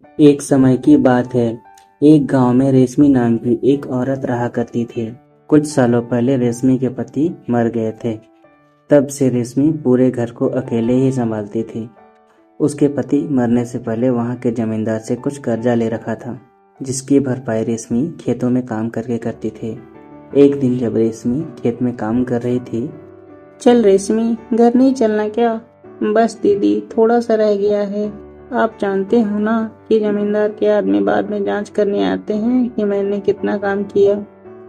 एक समय की बात है। एक गांव में रेशमी नाम की एक औरत रहा करती थी। कुछ सालों पहले रेशमी के पति मर गए थे। तब से रेशमी पूरे घर को अकेले ही संभालती थी। उसके पति मरने से पहले वहां के जमींदार से कुछ कर्जा ले रखा था, जिसकी भरपाई रेशमी खेतों में काम करके करती थी। एक दिन जब रेशमी खेत में काम कर रही थी, चल रेशमी, घर नहीं चलना क्या? बस दीदी, थोड़ा सा रह गया है। आप जानते हो ना कि जमींदार के आदमी बाद में जांच करने आते हैं कि मैंने कितना काम किया,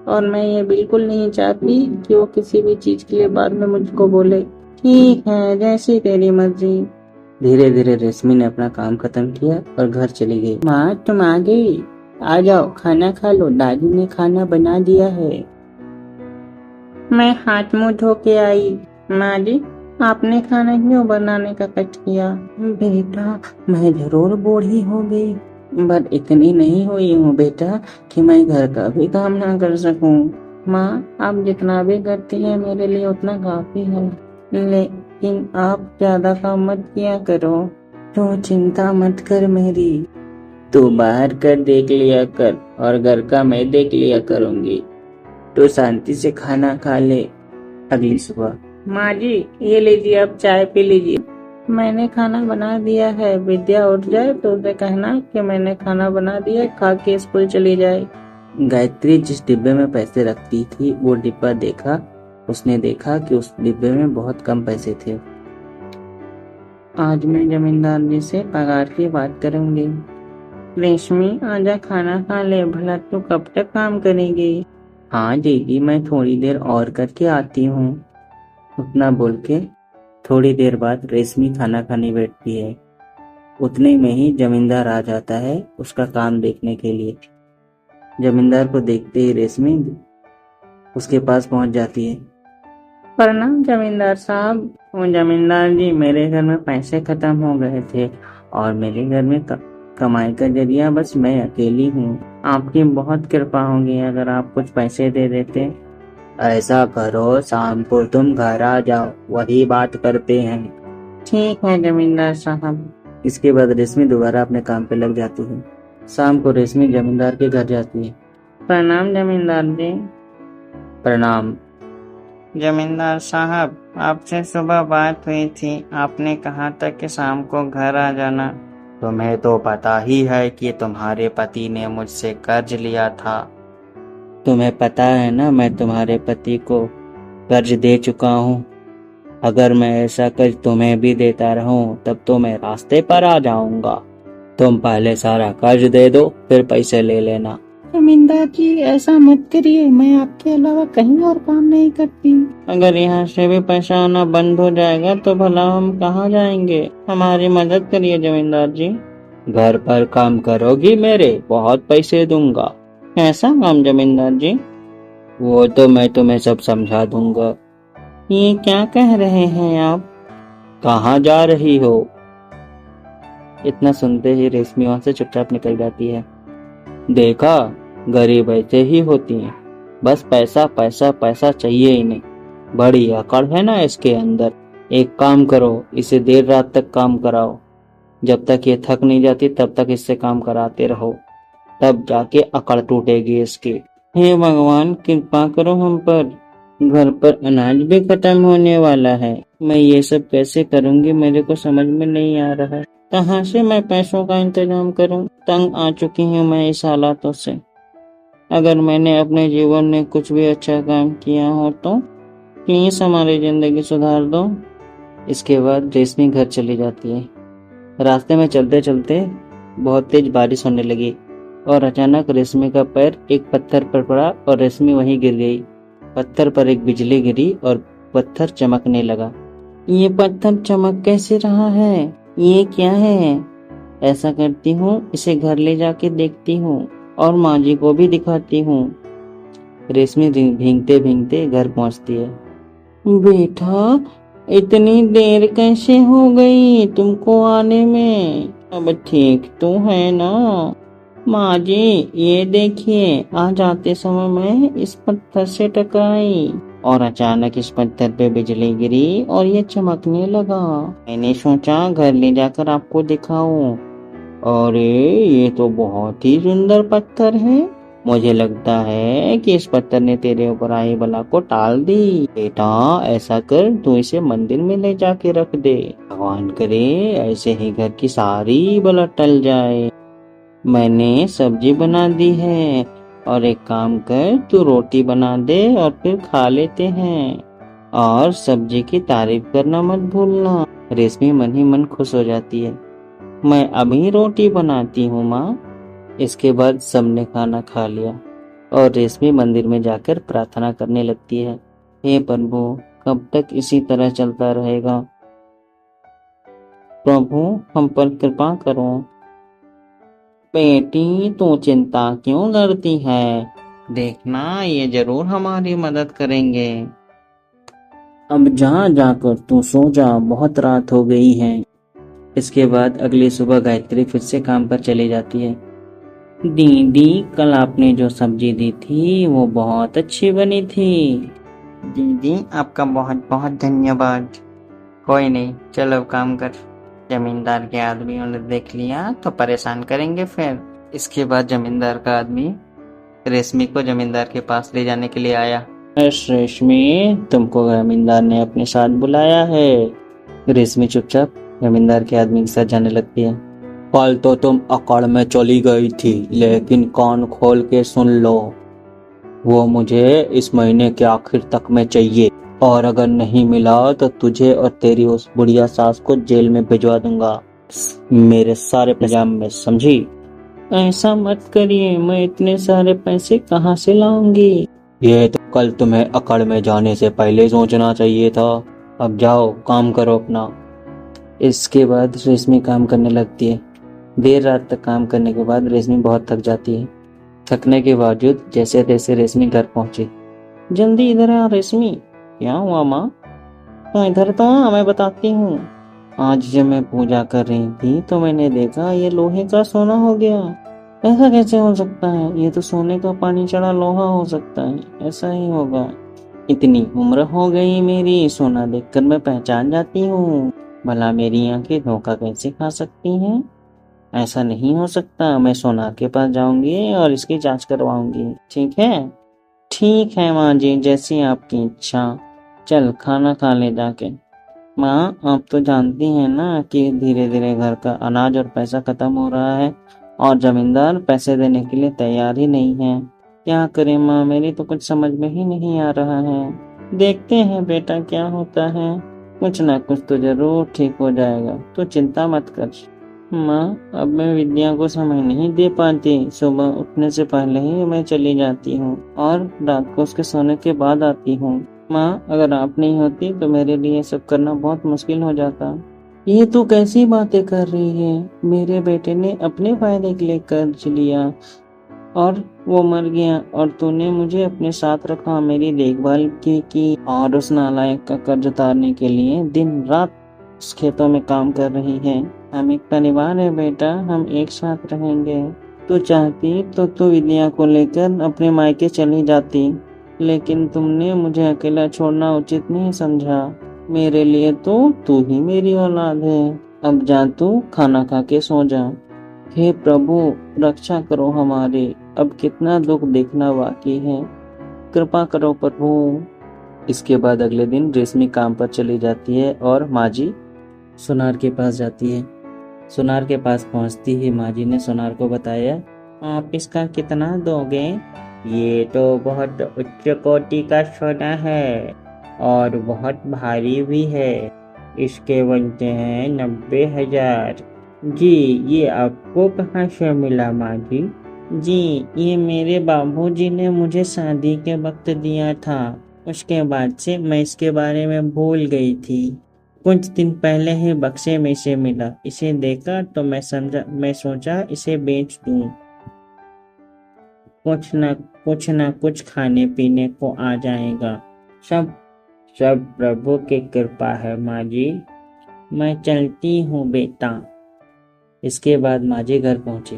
और मैं ये बिल्कुल नहीं चाहती कि वो किसी भी चीज के लिए बाद में मुझको बोले। ठीक है, जैसी तेरी मर्जी। धीरे धीरे रेशमी ने अपना काम खत्म किया और घर चली गई। माँ, तुम आ गई? आ जाओ, खाना खा लो, दादी ने खाना बना दिया है। मैं हाथ मुंह धो के आई। माँ जी, आपने खाना क्यों बनाने का कष्ट किया? बेटा, मैं जरूर बूढ़ी हो गई, पर इतनी नहीं हुई हूँ बेटा कि मैं घर का भी काम ना कर सकूं। माँ, आप जितना भी करती हैं मेरे लिए उतना काफी है, लेकिन आप ज्यादा काम मत किया करो। तो चिंता मत कर मेरी, तू बाहर का देख लिया कर और घर का मैं देख लिया करूंगी। तो शांति से खाना खा ले। अगली सुबह, माँ जी, ये लीजिए, अब चाय पी लीजिए। मैंने खाना बना दिया है। विद्या उठ जाए तो उसे कहना कि मैंने खाना बना दिया, खा के स्कूल चली जाए। गायत्री जिस डिब्बे में पैसे रखती थी वो डिब्बा देखा। उसने देखा कि उस डिब्बे में बहुत कम पैसे थे। आज मैं जमींदार जी से पगार की बात करूंगी। रेशमी, आजा खाना खा ले, भला तू कब तक काम करेगी? हाँ दीदी, मैं थोड़ी देर और करके आती हूँ। उतना बोल के थोड़ी देर बाद रेशमी खाना खाने बैठती है। उतने में ही जमींदार आ जाता है उसका काम देखने के लिए। जमींदार को देखते ही रेशमी उसके पास पहुंच जाती है। प्रणाम जमींदार साहब। जमींदार जी, मेरे घर में पैसे खत्म हो गए थे और मेरे घर में कमाई का जरिया बस मैं अकेली हूँ। आपकी बहुत कृपा होगी अगर आप कुछ पैसे दे देते। ऐसा करो, शाम को तुम घर आ जाओ, वही बात करते हैं। ठीक है जमींदार साहब। इसके बाद रेशमी दोबारा अपने काम पे लग जाती है। शाम को रेशमी जमींदार के घर जाती है। प्रणाम जमींदार जी। प्रणाम। जमींदार साहब, आपसे सुबह बात हुई थी, आपने कहा था कि शाम को घर आ जाना। तुम्हें तो पता ही है कि तुम्हारे पति ने मुझसे कर्ज लिया था। तुम्हें पता है ना, मैं तुम्हारे पति को कर्ज दे चुका हूँ। अगर मैं ऐसा कर्ज तुम्हें भी देता रहूं तब तो मैं रास्ते पर आ जाऊंगा। तुम पहले सारा कर्ज दे दो, फिर पैसे ले लेना। जमींदार जी, ऐसा मत करिए, मैं आपके अलावा कहीं और काम नहीं करती। अगर यहाँ से भी पैसा आना बंद हो जाएगा तो भला हम कहाँ जाएंगे? हमारी मदद करिए जमींदार जी। घर पर काम करोगी मेरे, बहुत पैसे दूंगा। ऐसा काम जमींदार जी? वो तो मैं तुम्हें सब समझा दूंगा। ये क्या कह रहे हैं आप? कहाँ जा रही हो? इतना सुनते ही रेशमी वहां से चुपचाप निकल जाती है। देखा, गरीब ऐसे ही होती हैं, बस पैसा पैसा पैसा चाहिए इन्हें। बड़ी अकड़ है ना इसके अंदर। एक काम करो, इसे देर रात तक काम कराओ। जब तक ये थक नहीं जाती तब तक इससे काम कराते रहो, तब जाके अकड़ टूटेगी इसकी। हे भगवान, कृपा करो हम पर। घर पर अनाज भी खत्म होने वाला है। मैं ये सब कैसे करूंगी, मेरे को समझ में नहीं आ रहा है। कहाँ से मैं पैसों का इंतजाम करूं? तंग आ चुकी हूँ मैं इस हालातों से। अगर मैंने अपने जीवन में कुछ भी अच्छा काम किया हो तो प्लीज हमारी जिंदगी सुधार दो। इसके बाद रेशमी घर चली जाती है। रास्ते में चलते चलते बहुत तेज बारिश होने लगी और अचानक रेशमी का पैर एक पत्थर पर पड़ा और रेशमी वहीं गिर गई। पत्थर पर एक बिजली गिरी और पत्थर चमकने लगा। ये पत्थर चमक कैसे रहा है? ये क्या है? ऐसा करती हूँ, इसे घर ले जाके देखती हूँ और माँ जी को भी दिखाती हूँ। रेशमी भीगते भीगते घर पहुँचती है। बेटा, इतनी देर कैसे हो गई तुमको आने में? अब ठीक तो है ना? माँ जी, ये देखिए, आज आते समय मैं इस पत्थर से टकराई और अचानक इस पत्थर पे बिजली गिरी और ये चमकने लगा। मैंने सोचा घर ले जाकर आपको दिखाऊं। अरे ये तो बहुत ही सुंदर पत्थर है। मुझे लगता है कि इस पत्थर ने तेरे ऊपर आई बला को टाल दी। बेटा ऐसा कर, तू इसे मंदिर में ले जाके रख दे। भगवान करे ऐसे ही घर की सारी बला टल जाए। मैंने सब्जी बना दी है, और एक काम कर, तू रोटी बना दे और फिर खा लेते हैं। और सब्जी की तारीफ करना मत भूलना। रेशमी मन ही मन खुश हो जाती है। मैं अभी रोटी बनाती हूँ माँ। इसके बाद सबने खाना खा लिया और रेशमी मंदिर में जाकर प्रार्थना करने लगती है। हे प्रभु, कब तक इसी तरह चलता रहेगा? प्रभु हम पर कृपा करो। बेटी तू चिंता क्यों करती है? देखना ये जरूर हमारी मदद करेंगे। अब जा, जाकर तू सो जा, बहुत रात हो गई है। इसके बाद अगली सुबह गायत्री फिर से काम पर चली जाती है। दीदी कल आपने जो सब्जी दी थी वो बहुत अच्छी बनी थी। दीदी आपका बहुत बहुत धन्यवाद। कोई नहीं, चलो अब काम कर। जमींदार के आदमियों ने देख लिया तो परेशान करेंगे फिर। इसके बाद जमींदार का आदमी रेशमी को जमींदार के पास ले जाने के लिए आया। रेशमी, तुमको जमींदार ने अपने साथ बुलाया है। रेशमी चुपचाप जमींदार के आदमी के साथ जाने लगती है। कल तो तुम अकड़ में चली गई थी, लेकिन कान खोल के सुन लो, वो मुझे इस महीने के आखिर तक में चाहिए, और अगर नहीं मिला तो तुझे और तेरी उस बुढ़िया सास को जेल में भिजवा दूंगा, मेरे सारे पैजाम में, समझी? ऐसा मत करिए, मैं इतने सारे पैसे कहाँ से लाऊंगी? ये तो कल तुम्हें अकड़ में जाने से पहले सोचना चाहिए था। अब जाओ काम करो अपना। इसके बाद रेशमी काम करने लगती है। देर रात तक काम करने के बाद रेशमी बहुत थक जाती है। थकने के बावजूद जैसे तैसे रेशमी घर पहुंची। जल्दी इधर आ रेशमी। क्या हुआ माँ? तो इधर तो आ, मैं बताती हूँ। आज जब मैं पूजा कर रही थी तो मैंने देखा ये लोहे का सोना हो गया। ऐसा कैसे हो सकता है? ये तो सोने का पानी चढ़ा लोहा हो सकता है, ऐसा ही होगा। इतनी उम्र हो गई मेरी, सोना देखकर मैं पहचान जाती हूँ। भला मेरी आंखें धोखा कैसे खा सकती हैं? ऐसा नहीं हो सकता। मैं सोनार के पास जाऊंगी और इसकी जांच करवाऊंगी। ठीक है? ठीक है माँ जी, जैसी आपकी इच्छा। चल खाना खा ले जाके। माँ आप तो जानती हैं ना कि धीरे धीरे घर का अनाज और पैसा खत्म हो रहा है, और जमींदार पैसे देने के लिए तैयार ही नहीं है। क्या करें माँ, मेरी तो कुछ समझ में ही नहीं आ रहा है। देखते हैं बेटा क्या होता है, कुछ ना कुछ तो जरूर ठीक हो जाएगा, तो चिंता मत कर। माँ अब मैं विद्या को समय नहीं दे पाती। सुबह उठने से पहले ही मैं चली जाती हूँ और रात को उसके सोने के बाद आती हूँ। माँ अगर आप नहीं होती तो मेरे लिए सब करना बहुत मुश्किल हो जाता। ये तू कैसी बातें कर रही है? मेरे बेटे ने अपने फायदे के लिए कर्ज लिया और वो मर गया, और तूने मुझे अपने साथ रखा, मेरी देखभाल की और उस नालायक का कर्ज उतारने के लिए दिन रात उस खेतों में काम कर रही है। हम एक परिवार है बेटा, हम एक साथ रहेंगे। तू चाहती तो तू विद्या को लेकर अपने मायके चली जाती, लेकिन तुमने मुझे अकेला छोड़ना उचित नहीं समझा। मेरे लिए तो तू ही मेरी औलाद है। अब जा तू खाना खा के सो जा। हे प्रभु रक्षा करो हमारी, अब कितना दुख देखना बाकी है, कृपा करो प्रभु। इसके बाद अगले दिन रेशमी काम पर चली जाती है और माजी सोनार के पास जाती है। सोनार के पास पहुंचती ही माजी ने सोनार को बताया, आप इसका कितना दोगे? ये तो बहुत उच्च कोटि का सोना है और बहुत भारी भी है। इसके बनते हैं 90,000। जी ये आपको कहाँ से मिला माँ जी? जी ये मेरे बाबूजी ने मुझे शादी के वक्त दिया था। उसके बाद से मैं इसके बारे में भूल गई थी। कुछ दिन पहले ही बक्से में से मिला। इसे देखा तो मैं सोचा इसे बेच दूं। कुछ न कुछ खाने पीने को आ जाएगा। सब सब प्रभु की कृपा है माँ जी। मैं चलती हूँ बेटा। इसके बाद माँ जी घर पहुंची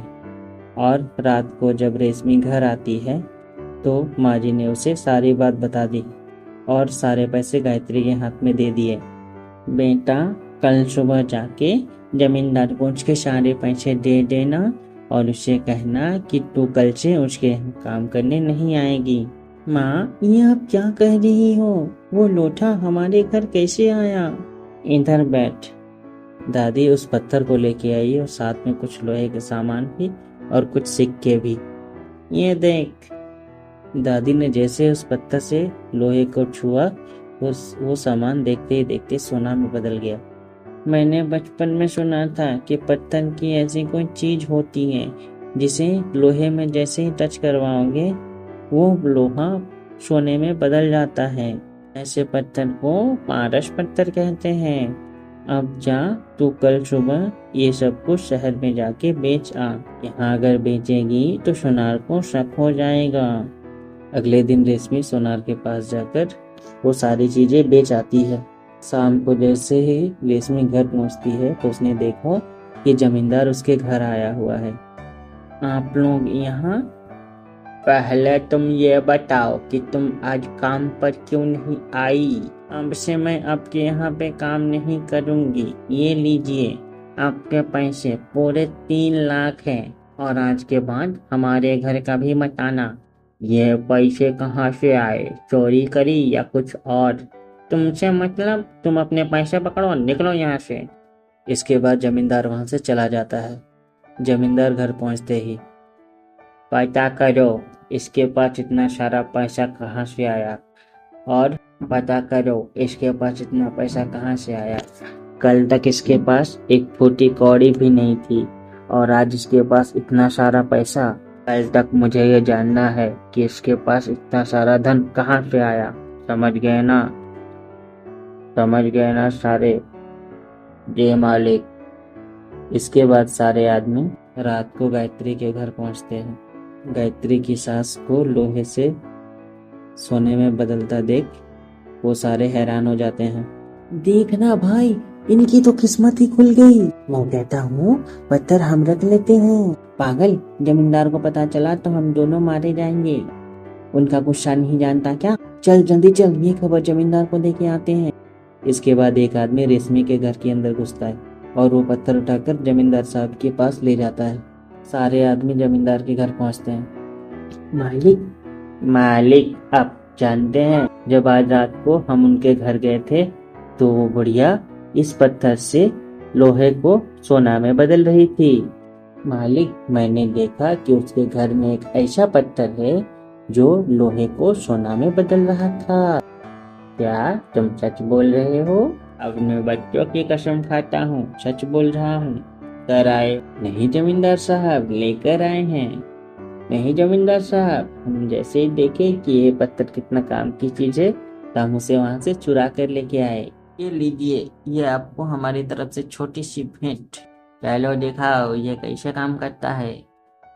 और रात को जब रेशमी घर आती है तो माँ जी ने उसे सारी बात बता दी और सारे पैसे गायत्री के हाथ में दे दिए। बेटा कल सुबह जाके जमींदार को उसके सारे पैसे दे देना और उसे कहना कि तू कल से उसके यहाँ काम करने नहीं आएगी। माँ, ये आप क्या कह रही हो? वो लोटा हमारे घर कैसे आया? इधर बैठ। दादी उस पत्थर को लेके आई और साथ में कुछ लोहे के सामान भी और कुछ सिक्के भी। ये देख। दादी ने जैसे उस पत्थर से लोहे को छुआ, वो सामान देखते ही देखते सोना में बदल गया। मैंने बचपन में सुना था कि पत्थर की ऐसी कोई चीज होती है जिसे लोहे में जैसे ही टच करवाओगे वो लोहा सोने में बदल जाता है। ऐसे पत्थर को पारस पत्थर कहते हैं। अब जा, तू कल सुबह ये सब कुछ शहर में जाके बेच आ। यहाँ अगर बेचेगी तो सोनार को शक हो जाएगा। अगले दिन रेशमी सोनार के पास जाकर वो सारी चीजें बेच आती है। शाम को जैसे ही रेशमी घर पहुंचती है तो उसने देखा कि जमींदार उसके घर आया हुआ है। आप लोग यहाँ? पहले तुम ये बताओ कि तुम आज काम पर क्यों नहीं आई? अब से मैं आपके यहाँ पे काम नहीं करूँगी। ये लीजिए आपके पैसे, पूरे 3 लाख हैं, और आज के बाद हमारे घर का भी मत आना। ये पैसे कहाँ से आए? चोरी करी या कुछ और? तुमसे मतलब, तुम अपने पैसे पकड़ो, निकलो यहाँ से। इसके बाद जमींदार वहां से चला जाता है। जमींदार घर पहुंचते ही, पता करो इसके पास इतना सारा पैसा कहाँ से आया, और पता करो इसके पास इतना पैसा कहाँ से आया। कल तक इसके पास एक फूटी कौड़ी भी नहीं थी और आज इसके पास इतना सारा पैसा। कल तक मुझे ये जानना है कि इसके पास इतना सारा धन कहाँ से आया। समझ गए ना? समझ गए ना सारे? जय मालिक। इसके बाद सारे आदमी रात को गायत्री के घर पहुंचते हैं। गायत्री की सास को लोहे से सोने में बदलता देख वो सारे हैरान हो जाते हैं। देखना भाई, इनकी तो किस्मत ही खुल गई। मैं कहता हूँ पत्थर हम रख लेते हैं। पागल, जमींदार को पता चला तो हम दोनों मारे जाएंगे। उनका गुस्सा नहीं जानता क्या? चल जल्दी चल, ये खबर जमींदार को देके आते हैं। इसके बाद एक आदमी रेशमी के घर के अंदर घुसता है और वो पत्थर उठाकर जमींदार साहब के पास ले जाता है। सारे आदमी जमींदार के घर पहुंचते हैं। मालिक आप जानते हैं, जब आज रात को हम उनके घर गए थे तो वो बुढ़िया इस पत्थर से लोहे को सोना में बदल रही थी। मालिक, मैंने देखा कि उसके घर में एक ऐसा पत्थर है जो लोहे को सोना में बदल रहा था। क्या तुम सच बोल रहे हो? अपने बच्चों की कसम खाता हूँ, सच बोल रहा हूँ। कर आए? नहीं जमींदार साहब, लेकर आए हैं। नहीं जमींदार साहब, हम जैसे ही देखे कि ये पत्थर कितना काम की चीज है तो हम उसे वहाँ से चुरा कर लेके आए। ये लीजिए, ये आपको हमारी तरफ से छोटी सी भेंट। चलो दिखाओ ये कैसे काम करता है।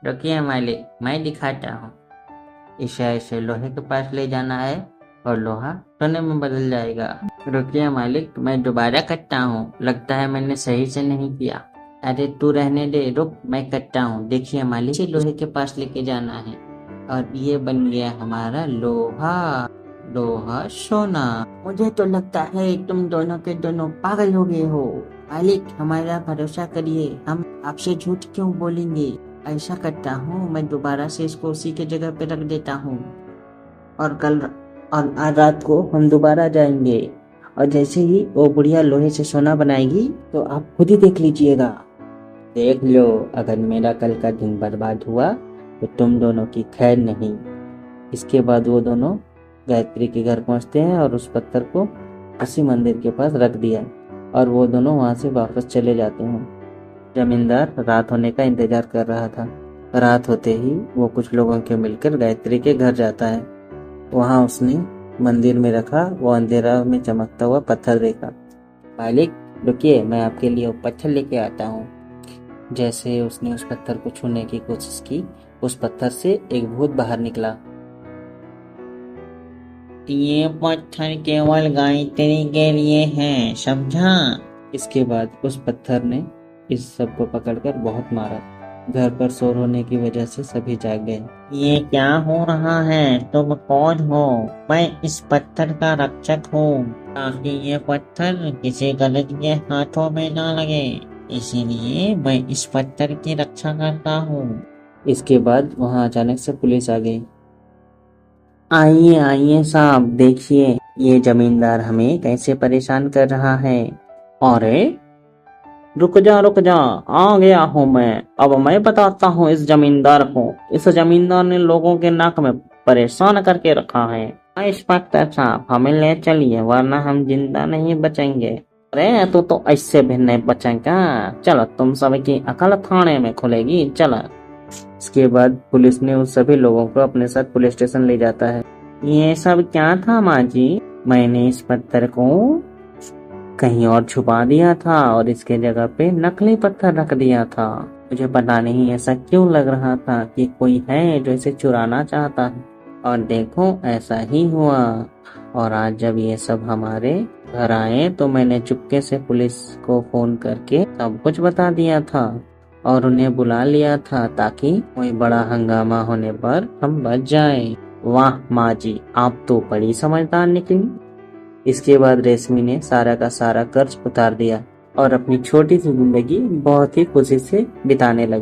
रुकिए मालिक, मैं दिखाता हूँ। इसे ऐसे लोहे के पास ले जाना है और लोहा सोने में बदल जाएगा। रुकिए मालिक, मैं दोबारा करता हूँ, लगता है मैंने सही से नहीं किया। अरे तू रहने दे, रुक, मैं करता हूँ। देखिए मालिक, लोहे के पास लेके जाना है और ये बन गया हमारा लोहा। लोहा सोना। मुझे तो लगता है तुम दोनों के दोनों पागल हो गए हो। मालिक, हमारा भरोसा करिए, हम आपसे झूठ क्यों बोलेंगे। ऐसा करता हूँ, मैं दोबारा से इसको उसी के जगह पे रख देता हूँ और आज रात को हम दोबारा जाएंगे और जैसे ही वो बुढ़िया लोहे से सोना बनाएगी तो आप खुद ही देख लीजिएगा। देख लो, अगर मेरा कल का दिन बर्बाद हुआ तो तुम दोनों की खैर नहीं। इसके बाद वो दोनों गायत्री के घर पहुंचते हैं और उस पत्थर को उसी मंदिर के पास रख दिया और वो दोनों वहां से वापस चले जाते हैं। जमींदार रात होने का इंतजार कर रहा था। रात होते ही वो कुछ लोगों के मिलकर गायत्री के घर जाता है। वहां उसने मंदिर में रखा वो अंधेरा में चमकता हुआ पत्थर देखा। मालिक रुकिए, मैं आपके लिए वो पत्थर लेके आता हूँ। जैसे उसने उस पत्थर को छूने की कोशिश की, उस पत्थर से एक भूत बाहर निकला। ये पत्थर केवल गायत्री के लिए है, समझा? इसके बाद उस पत्थर ने इस सब को पकड़कर बहुत मारा। घर पर शोर होने की वजह से सभी जाग गए। ये क्या हो रहा है? तुम कौन हो? मैं इस पत्थर का रक्षक हूँ, ताकि ये पत्थर किसी गलत के हाथों में ना लगे। इसीलिए मैं इस पत्थर की रक्षा करता हूँ। इसके बाद वहां अचानक से पुलिस आ गई। आइए आइए साहब, देखिए ये जमींदार हमें कैसे परेशान कर रहा है। अरे रुक जा, आ गया हूँ मैं। अब मैं बताता हूँ इस जमींदार को। इस जमींदार ने लोगों के नाक में परेशान करके रखा है। इंस्पेक्टर साहब, हमें ले चलिए वरना हम जिंदा नहीं बचेंगे। अरे तो ऐसे भी नहीं बचेगा। चलो तुम सबकी अकल थाने में खुलेगी, चलो। इसके बाद पुलिस ने उस सभी लोगों को अपने साथ पुलिस स्टेशन ले जाता है। ये सब क्या था माँ जी? मैंने इस पत्थर को कहीं और छुपा दिया था और इसके जगह पे नकली पत्थर रख दिया था। मुझे पता नहीं ऐसा क्यों लग रहा था कि कोई है जो इसे चुराना चाहता है। और देखो ऐसा ही हुआ। और आज जब ये सब हमारे घर आए तो मैंने चुपके से पुलिस को फोन करके सब कुछ बता दिया था और उन्हें बुला लिया था ताकि कोई बड़ा हंगामा होने पर हम बच जाएं। वाह माँ जी, आप तो बड़ी समझदार निकली। इसके बाद रेशमी ने सारा का सारा कर्ज उतार दिया और अपनी छोटी सी जिंदगी बहुत ही खुशी से बिताने लगी।